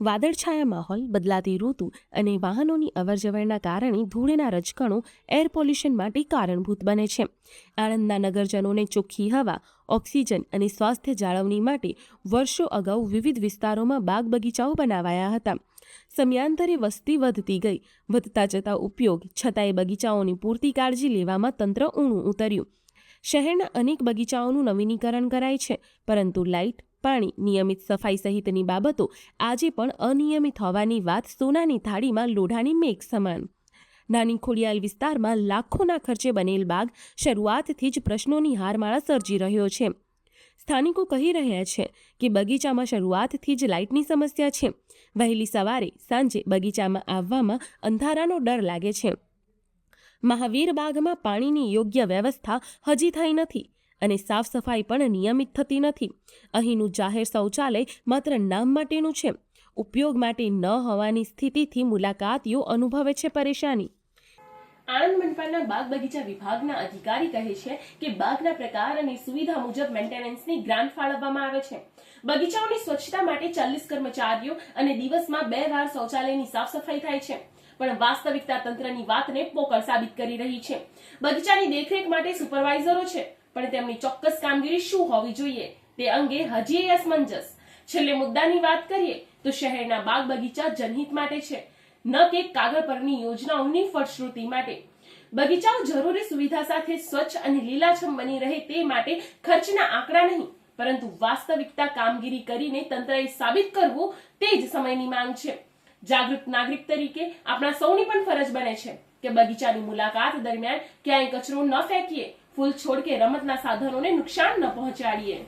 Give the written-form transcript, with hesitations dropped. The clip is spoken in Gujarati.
વાદળછાયા માહોલ, બદલાતી ઋતુ અને વાહનોની અવરજવરના કારણે ધૂળના રજકણો એર પોલ્યુશન માટે કારણભૂત બને છે. આણંદના નગરજનોને ચોખ્ખી હવા, ઓક્સિજન અને સ્વાસ્થ્ય જાળવણી માટે વર્ષો અગાઉ વિવિધ વિસ્તારોમાં બાગ બગીચાઓ બનાવાયા હતા. સમયાંતરે વસ્તી વધતી ગઈ. વધતા જતા ઉપયોગ છતાંય બગીચાઓની પૂરતી કાળજી લેવામાં તંત્ર ઊણું ઉતર્યું. શહેરના અનેક બગીચાઓનું નવીનીકરણ કરાય છે, પરંતુ લાઇટ, પાણી, નિયમિત સફાઈ સહિતની બાબતો આજે પણ અનિયમિત હોવાની વાત સોનાની થાળીમાં લોઢાની મેઘ સમાન. નાની ખોડિયાલ વિસ્તારમાં લાખોના ખર્ચે બનેલ બાગ શરૂઆતથી જ પ્રશ્નોની હારમાળા સર્જી રહ્યો છે. સ્થાનિકો કહી રહ્યા છે કે બગીચામાં શરૂઆતથી જ લાઇટની સમસ્યા છે. વહેલી સવારે, સાંજે બગીચામાં આવવામાં અંધારાનો ડર લાગે છે. મહાવીર બાગમાં પાણીની યોગ્ય વ્યવસ્થા હજી થઈ નથી અને સાફ સફાઈ પણ નિયમિત થતી નથી. અહીંનું જાહેર શૌચાલય માત્ર નામ માટેનું છે. ઉપયોગ માટે ન હોવાની સ્થિતિથી મુલાકાતીઓ અનુભવે છે પરેશાની. આણંદ મનપાના બાગ બગીચા વિભાગના અધિકારી કહે છે કે બાગના પ્રકાર અને સુવિધા મુજબ મેન્ટેનન્સની ગ્રાન્ટ ફાળવવામાં આવે છે. બગીચાઓની સ્વચ્છતા માટે 40 કર્મચારીઓ અને દિવસમાં 2 વાર શૌચાલયની સાફ સફાઈ થાય છે. પણ વાસ્તવિકતા તંત્રની વાતને પોકળ સાબિત કરી રહી છે. બગીચાની દેખરેખ માટે સુપરવાઇઝરો છે, પણ તેમની ચોક્કસ કામગીરી શું હોવી જોઈએ તે અંગે હજી અસમંજસ. છેલ્લે મુદ્દાની વાત કરીએ તો શહેરના બાગ બગીચા જનહિત માટે છે, ન કે કાગળ પરની યોજનાઓની ફળશ્રુતિ માટે. બગીચાઓ જરૂરી સુવિધા સાથે સ્વચ્છ અને લીલાછમ બની રહે તે માટે ખર્ચના આંકડા નહીં, પરંતુ વાસ્તવિકતા કામગીરી કરીને તંત્રએ સાબિત કરવું તે જ સમયની માંગ છે. જાગૃત નાગરિક તરીકે આપણા સૌની પણ ફરજ બને છે કે બગીચાની મુલાકાત દરમિયાન ક્યાંય કચરો ન ફેંકીએ, ફૂલ છોડ કે રમતના સાધનોને નુકસાન ન પહોંચાડીએ.